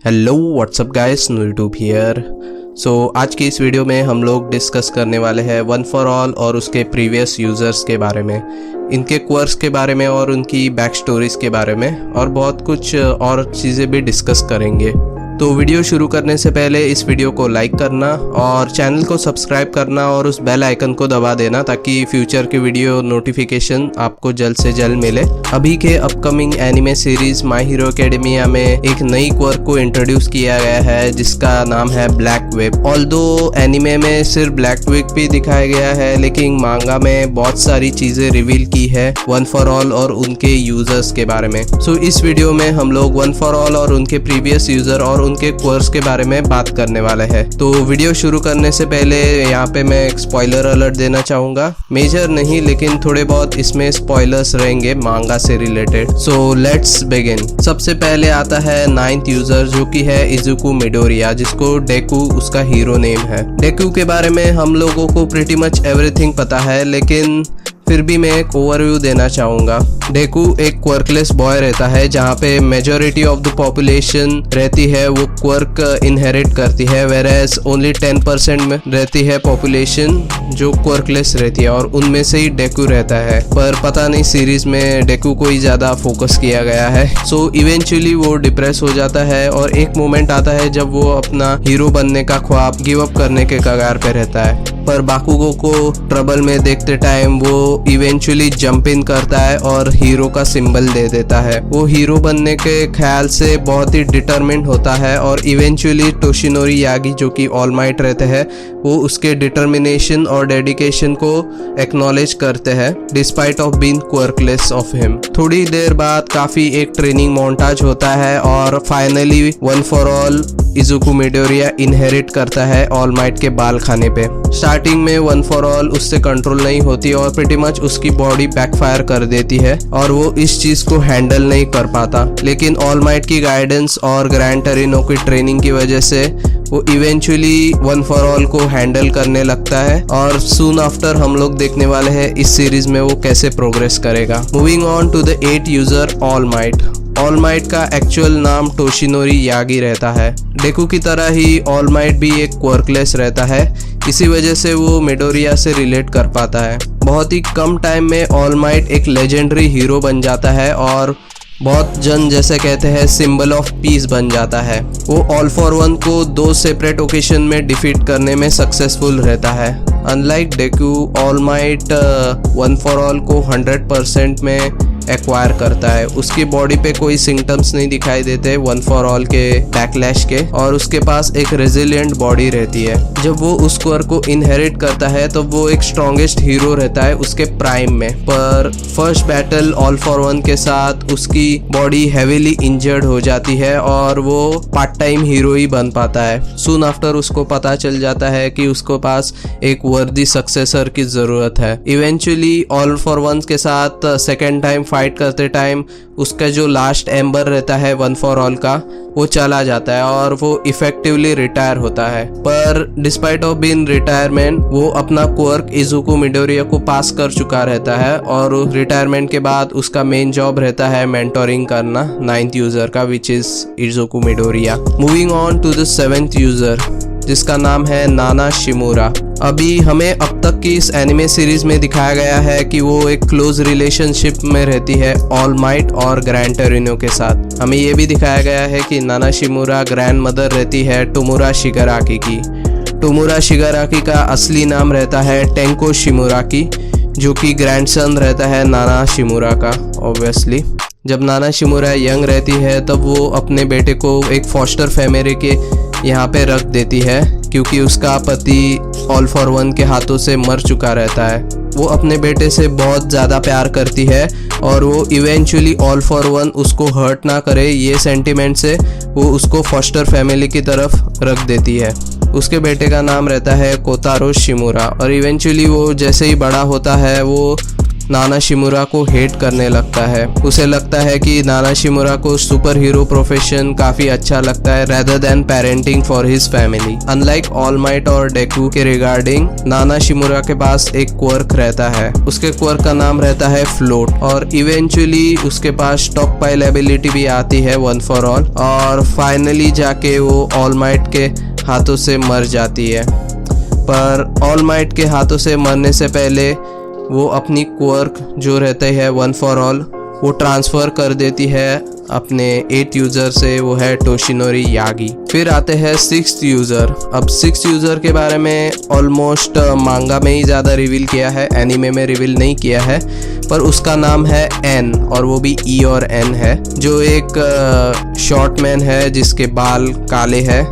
Hello what's up guys, YouTube here. So आज की इस वीडियो में हम लोग डिस्कस करने वाले हैं वन फॉर ऑल और उसके प्रीवियस यूज़र्स के बारे में, इनके क्वर्क्स के बारे में और उनकी बैक स्टोरीज के बारे में, और बहुत कुछ और चीज़ें भी डिस्कस करेंगे। तो वीडियो शुरू करने से पहले इस वीडियो को लाइक करना और चैनल को सब्सक्राइब करना और उस बेल आइकन को दबा देना ताकि फ्यूचर के वीडियो नोटिफिकेशन आपको जल्द से जल्द मिले। अभी के upcoming anime series my hero academia में एक नई क्वर्क को इंट्रोड्यूस किया गया है जिसका नाम है ब्लैक वेब। ऑल्दो एनिमे में सिर्फ ब्लैक वेब भी दिखाया गया है, लेकिन मांगा में बहुत सारी चीजें रिवील की है वन फॉर ऑल और उनके यूजर्स के बारे में। सो इस वीडियो में हम लोग वन फॉर ऑल और उनके प्रीवियस यूजर और उनके क्वर्क्स के बारे में बात करने वाले हैं। तो वीडियो शुरू करने से पहले यहाँ पे मैं एक स्पॉइलर अलर्ट देना चाहूंगा। मेजर नहीं, लेकिन थोड़े बहुत इसमें स्पॉयलर्स रहेंगे मांगा से रिलेटेड। So let's begin. सबसे पहले आता है 9th यूजर जो कि है इजुकु मिडोरिया, जिसको डेकू उसका हीरो नेम है। डेकू के बारे में हम लोगों को प्रीटी मच एवरीथिंग पता है, लेकिन फिर भी मैं एक ओवरव्यू देना चाहूँगा। डेकू एक क्वर्कलेस बॉय रहता है, जहाँ पे मेजॉरिटी ऑफ द पॉपुलेशन रहती है वो क्वर्क इनहेरिट करती है, वेरएज ओनली 10% में रहती है पॉपुलेशन जो क्वर्कलेस रहती है, और उनमें से ही डेकू रहता है। पर पता नहीं सीरीज में डेकू को ही ज़्यादा फोकस किया गया है। सो इवेंचुअली वो डिप्रेस हो जाता है और एक मोमेंट आता है जब वो अपना हीरो बनने का ख्वाब गिव अप करने के कगार पे रहता है। पर बाकुगो को ट्रबल में देखते टाइम वो इवेंचुअली जंप इन करता है और हीरो का सिंबल दे देता है। वो हीरो बनने के ख्याल से बहुत ही डिटरमिन्ड होता है और इवेंचुअली टोशिनोरी यागी जो कि ऑल माइट रहते हैं वो उसके डिटर्मिनेशन और डेडिकेशन को एक्नॉलेज करते हैं despite of being quirkless of him. थोड़ी देर बाद काफी एक ट्रेनिंग मोन्टाज होता है और finally one for all Izuku Midoriya inherit करता है ऑल माइट के बाल खाने पे। स्टार्टिंग में वन फॉर ऑल उससे कंट्रोल नहीं होती और प्रीटी मच उसकी बॉडी बैकफायर कर देती है और वो इस चीज को हैंडल नहीं कर पाता, लेकिन ऑल माइट की गाइडेंस और ग्रैंड टरिनो की ट्रेनिंग की वजह से वो इवेंचुअली वन फॉर ऑल को हैंडल करने लगता है। और सून आफ्टर हम लोग देखने वाले हैं इस सीरीज में वो कैसे प्रोग्रेस करेगा। Moving on to the 8th user all might. All might का एक्चुअल नाम टोशिनोरी यागी रहता है। डेकू की तरह ही ऑल माइट भी एक क्वर्कलेस रहता है, इसी वजह से वो मिडोरिया से रिलेट कर पाता है। बहुत ही कम टाइम में ऑल माइट एक लेजेंडरी हीरो बन जाता है और बहुत जन जैसे कहते हैं सिंबल ऑफ पीस बन जाता है। वो ऑल फॉर वन को 2 सेपरेट ओकेशन में डिफीट करने में सक्सेसफुल रहता है। Unlike डेकू, all might one for all को 100% में एक्वायर करता है। उसकी बॉडी पे कोई सिम्टम्स नहीं दिखाई देते वन फॉर ऑल के बैकलैश के, और उसके पास एक रेजिलिएंट बॉडी रहती है। जब वो उस क्वर्क को इनहेरिट करता है तो वो एक स्ट्रॉन्गेस्ट हीरो रहता है उसके प्राइम में। पर first battle all for one के साथ उसकी बॉडी हेवीली इंजर्ड हो जाती है और वो पार्ट टाइम हीरो ही बन पाता है। सून आफ्टर उसको पता चल जाता है कि उसको पास एक वर्दी सक्सेसर की जरूरत है। इवेंचुअली ऑल फॉर वन के साथ सेकेंड टाइम फाइट करते टाइम उसका जो लास्ट एम्बर रहता है वन फॉर ऑल का वो चला जाता है और वो इफेक्टिवली रिटायर होता है। पर डिस्पाइट ऑफ बीइंग रिटायरमेंट वो अपना क्वर्क इजुकु मिडोरिया को पास कर चुका रहता है और रिटायरमेंट के बाद उसका मेन जॉब रहता है मेंटोरिंग करना 9th यूजर का, which is Izuku Midoriya. Moving on to the 7th user जिसका नाम है नाना शिमुरा। अभी हमें अब तक की इस एनिमे सीरीज में दिखाया गया है कि वो एक क्लोज रिलेशनशिप में रहती है ऑल माइट और ग्रैंड टरिनो के साथ। हमें ये भी दिखाया गया है कि नाना शिमुरा ग्रैंड मदर रहती है टोमुरा शिगाराकी की। टोमुरा शिगाराकी का असली नाम रहता है टेंको शिमुराकी, जो कि ग्रैंडसन रहता है नाना शिमुरा का ऑब्वियसली। जब नाना शिमुरा यंग रहती है तब वो अपने बेटे को एक फॉस्टर फैमिली के यहाँ पे रख देती है क्योंकि उसका पति ऑल फॉर वन के हाथों से मर चुका रहता है। वो अपने बेटे से बहुत ज़्यादा प्यार करती है और वो इवेंचुअली ऑल फॉर वन उसको हर्ट ना करे ये सेंटिमेंट से वो उसको फॉस्टर फैमिली की तरफ रख देती है। उसके बेटे का नाम रहता है कोतारो शिमुरा और इवेंचुअली वो जैसे ही बड़ा होता है वो नाना शिमुरा को हेट करने लगता है। उसे लगता है कि नाना शिमुरा को सुपर हीरो प्रोफेशन काफी अच्छा लगता है rather than parenting for his family. Unlike all might और डेकू के रिगार्डिंग, नाना शिमुरा के पास एक क्वर्क रहता है। उसके क्वर्क का नाम रहता है फ्लोट, और इवेंचुअली उसके पास स्टॉक पाइल एबिलिटी भी आती है वन फॉर ऑल, और फाइनली जाके वो ऑल माइट के हाथों से मर जाती है। पर ऑल माइट के हाथों से मरने से पहले वो अपनी क्वर्क जो रहते है वन फॉर ऑल वो ट्रांसफ़र कर देती है अपने 8th यूज़र से, वो है टोशिनोरी यागी। फिर आते हैं 6th यूज़र। अब 6th यूज़र के बारे में ऑलमोस्ट मांगा में ही ज़्यादा रिवील किया है, एनीमे में रिवील नहीं किया है, पर उसका नाम है एन, और वो भी ई और एन है, जो एक शॉर्ट मैन है जिसके बाल काले हैं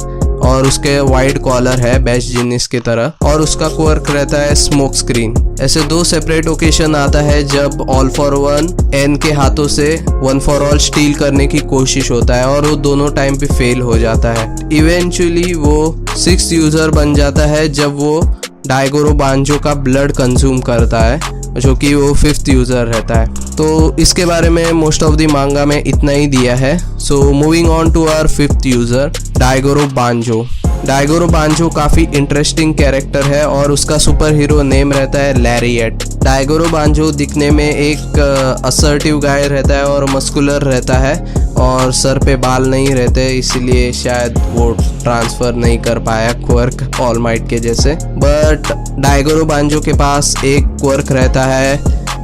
और उसके वाइड कॉलर है बेस्ट जीनिस की तरह, और उसका क्वर्क रहता है स्मोक स्क्रीन। ऐसे 2 सेपरेट ओकेशन आता है जब ऑल फॉर वन एन के हाथों से वन फॉर ऑल स्टील करने की कोशिश होता है, और वो दोनों टाइम पे फेल हो जाता है। इवेंचुअली वो 6th यूज़र बन जाता है जब वो डाइगोरो बांजो का ब्लड कंज्यूम करता है, जो कि वो 5th यूज़र रहता है। तो इसके बारे में मोस्ट ऑफ द मांगा में इतना ही दिया है। So moving on to our 5th user, Daigoro Banjo. Daigoro Banjo काफ़ी इंटरेस्टिंग कैरेक्टर है और उसका सुपर हीरो नेम रहता है लैरिएट। डाइगोरो बांजो दिखने में एक असर्टिव गाय रहता है और मस्कुलर रहता है, और सर पे बाल नहीं रहते, इसीलिए शायद वो ट्रांसफ़र नहीं कर पाया क्वर्क ऑल माइट के जैसे। बट डाइगोरो बांजो के पास एक क्वर्क रहता है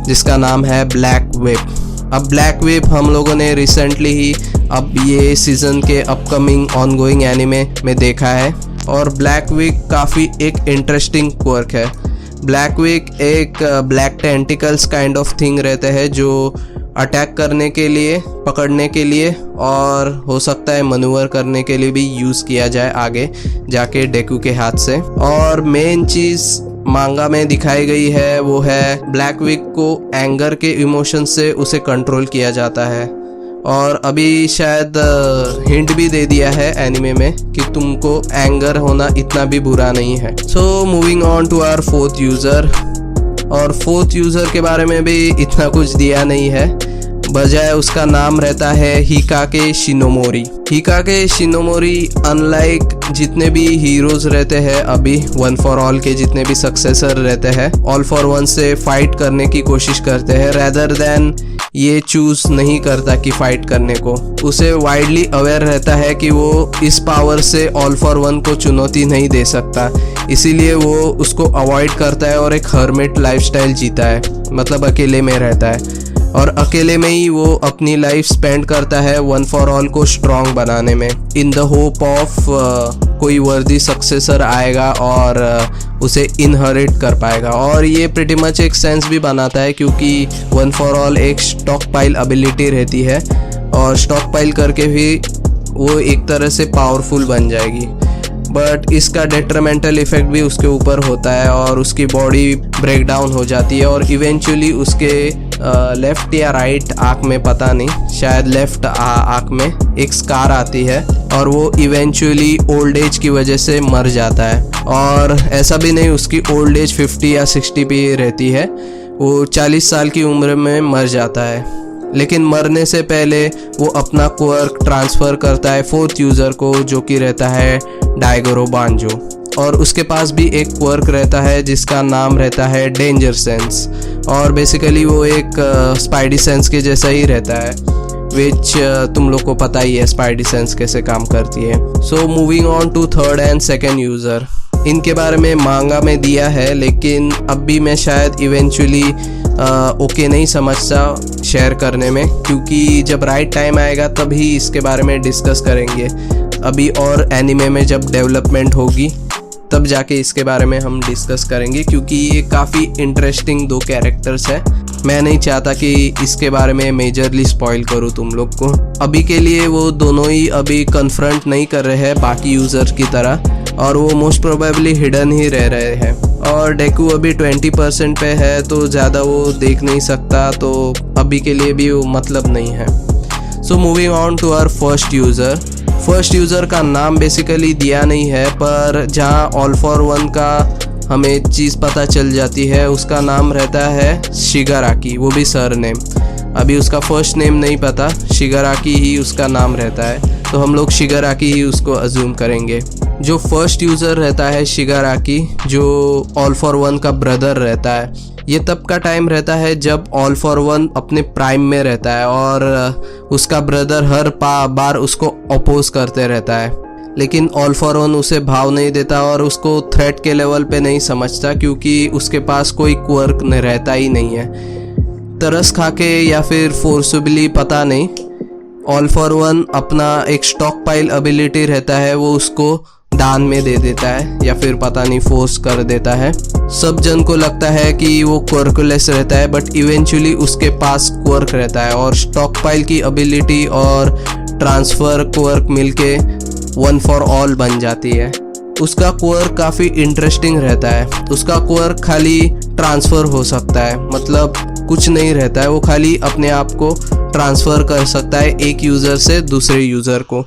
जिसका नाम है ब्लैक वेब। अब ब्लैक वेब हम लोगों ने रिसेंटली ही अब ये सीज़न के अपकमिंग ऑनगोइंग एनिमे में देखा है, और ब्लैक विग काफ़ी एक इंटरेस्टिंग क्वर्क है। ब्लैक विग एक black tentacles kind of thing रहते हैं जो अटैक करने के लिए, पकड़ने के लिए, और हो सकता है मनूवर करने के लिए भी यूज़ किया जाए आगे जाके डेकू के हाथ से। और मेन चीज़ मांगा में दिखाई गई है वो है ब्लैक विग को एंगर के इमोशन से उसे कंट्रोल किया जाता है, और अभी शायद हिंट भी दे दिया है एनिमे में कि तुमको एंगर होना इतना भी बुरा नहीं है। So moving on to our 4th user, और 4th यूज़र के बारे में भी इतना कुछ दिया नहीं है, बजाय उसका नाम रहता है हिकाके शिनोमोरी। हिकाके शिनोमोरी अनलाइक जितने भी हीरोज़ रहते हैं अभी वन फॉर ऑल के, जितने भी सक्सेसर रहते हैं, ऑल फॉर वन से फाइट करने की कोशिश करते हैं रेदर देन ये चूज़ नहीं करता कि फाइट करने को। उसे वाइडली अवेयर रहता है कि वो इस पावर से ऑल फॉर वन को चुनौती नहीं दे सकता, इसीलिए वो उसको अवॉइड करता है और एक हर्मिट लाइफस्टाइल जीता है, मतलब अकेले में रहता है, और अकेले में ही वो अपनी लाइफ स्पेंड करता है वन फॉर ऑल को स्ट्रॉन्ग बनाने में, इन द होप ऑफ कोई वर्दी सक्सेसर आएगा और उसे इनहेरिट कर पाएगा। और ये प्रिटी मच एक सेंस भी बनाता है क्योंकि वन फॉर ऑल एक स्टॉक पाइल एबिलिटी रहती है, और स्टॉक पाइल करके भी वो एक तरह से पावरफुल बन जाएगी, बट इसका डेट्रीमेंटल इफेक्ट भी उसके ऊपर होता है और उसकी बॉडी ब्रेक डाउन हो जाती है, और इवेंचुअली उसके लेफ़्ट या राइट आँख में, पता नहीं, शायद लेफ़्ट आँख में एक स्कार आती है, और वो इवेंचुअली ओल्ड एज की वजह से मर जाता है। और ऐसा भी नहीं उसकी ओल्ड एज 50 या 60 पे रहती है, वो 40 साल की उम्र में मर जाता है, लेकिन मरने से पहले वो अपना क्वर्क ट्रांसफ़र करता है 4th यूज़र को, जो कि रहता है डाइगोरो बांजो, और उसके पास भी एक क्वर्क रहता है जिसका नाम रहता है डेंजर सेंस, और बेसिकली वो एक स्पाइडी सेंस के जैसा ही रहता है, विच तुम लोग को पता ही है स्पाइडी सेंस कैसे काम करती है। So moving on to 3rd and 2nd user, इनके बारे में मांगा में दिया है, लेकिन अब भी मैं शायद इवेंचुअली ओके नहीं समझता शेयर करने में, क्योंकि जब राइट टाइम आएगा तभी इसके बारे में डिस्कस करेंगे। अभी और एनिमे में जब डेवलपमेंट होगी तब जाके इसके बारे में हम डिस्कस करेंगे, क्योंकि ये काफ़ी इंटरेस्टिंग 2 कैरेक्टर्स है। मैं नहीं चाहता कि इसके बारे में मेजरली स्पॉइल करूँ तुम लोग को। अभी के लिए वो दोनों ही अभी कन्फ्रंट नहीं कर रहे हैं बाकी यूज़र्स की तरह, और वो मोस्ट प्रोबेबली हिडन ही रह रहे हैं, और डेकू अभी 20% पे है तो ज़्यादा वो देख नहीं सकता, तो अभी के लिए भी वो मतलब नहीं है। So moving on to our 1st user. 1st user का नाम बेसिकली दिया नहीं है, पर जहाँ ऑल फॉर वन का हमें चीज़ पता चल जाती है। उसका नाम रहता है शिगाराकी, वो भी सर नेम। अभी उसका फर्स्ट नेम नहीं पता, शिगाराकी ही उसका नाम रहता है, तो हम लोग शिगाराकी ही उसको अज्यूम करेंगे। जो फर्स्ट यूज़र रहता है शिगाराकी, जो ऑल फॉर वन का ब्रदर रहता है, ये तब का टाइम रहता है जब ऑल फॉर वन अपने प्राइम में रहता है और उसका ब्रदर हर बार उसको अपोज करते रहता है। लेकिन ऑल फॉर वन उसे भाव नहीं देता और उसको थ्रेट के लेवल पे नहीं समझता, क्योंकि उसके पास कोई क्वर्क रहता ही नहीं है। तरस खा के या फिर फोर्सबली, पता नहीं, ऑल फॉर वन अपना एक स्टॉक पाइल एबिलिटी रहता है, वो उसको दान में दे देता है या फिर पता नहीं फोर्स कर देता है। सब जन को लगता है कि वो क्वर्कलेस रहता है, बट इवेंचुअली उसके पास क्वर्क रहता है और स्टॉक पाइल की एबिलिटी और ट्रांसफ़र क्वर्क मिलके वन फॉर ऑल बन जाती है। उसका क्वर्क काफ़ी इंटरेस्टिंग रहता है। उसका क्वर्क खाली ट्रांसफ़र हो सकता है, मतलब कुछ नहीं रहता है, वो खाली अपने आप को ट्रांसफ़र कर सकता है एक यूज़र से दूसरे यूज़र को।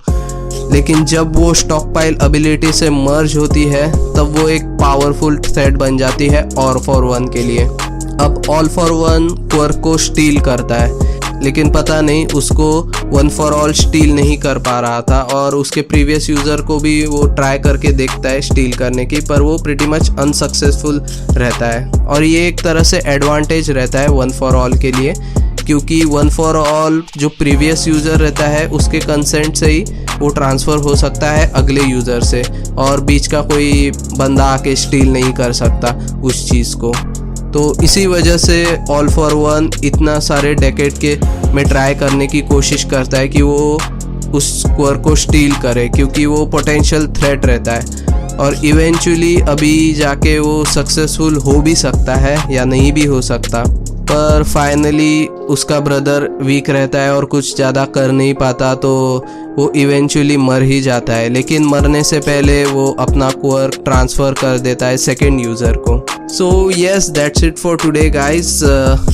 लेकिन जब वो स्टॉक पाइल एबिलिटी से मर्ज होती है तब वो एक पावरफुल थ्रेट बन जाती है ऑल फॉर वन के लिए। अब ऑल फॉर वन क्वर्क को स्टील करता है, लेकिन पता नहीं उसको वन फॉर ऑल स्टील नहीं कर पा रहा था और उसके प्रीवियस यूज़र को भी वो ट्राई करके देखता है स्टील करने की, पर वो प्रिटी मच अनसक्सेसफुल रहता है। और ये एक तरह से एडवांटेज रहता है वन फॉर ऑल के लिए, क्योंकि वन फॉर ऑल जो प्रीवियस यूज़र रहता है उसके कंसेंट से ही वो ट्रांसफ़र हो सकता है अगले यूज़र से, और बीच का कोई बंदा आके स्टील नहीं कर सकता उस चीज़ को। तो इसी वजह से ऑल फॉर वन इतना सारे डेकेड के में ट्राई करने की कोशिश करता है कि वो उस क्वर्क को स्टील करे, क्योंकि वो पोटेंशियल थ्रेट रहता है। और इवेंचुअली अभी जाके वो सक्सेसफुल हो भी सकता है या नहीं भी हो सकता, पर फाइनली उसका ब्रदर वीक रहता है और कुछ ज़्यादा कर नहीं पाता, तो वो इवेंचुअली मर ही जाता है। लेकिन मरने से पहले वो अपना क्वर्क ट्रांसफ़र कर देता है सेकेंड यूज़र को। So yes, that's it for today guys.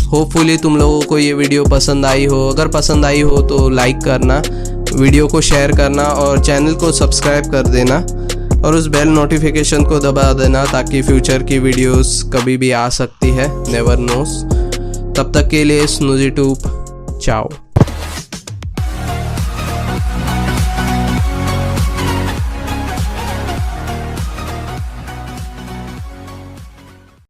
Hopefully तुम लोगों को ये वीडियो पसंद आई हो। अगर पसंद आई हो तो लाइक करना, वीडियो को शेयर करना और चैनल को सब्सक्राइब कर देना और उस बेल नोटिफिकेशन को दबा देना, ताकि फ्यूचर की वीडियोस कभी भी आ सकती है, नेवर नोस। तब तक के लिए स्नूजी ट्यूब, चाओ।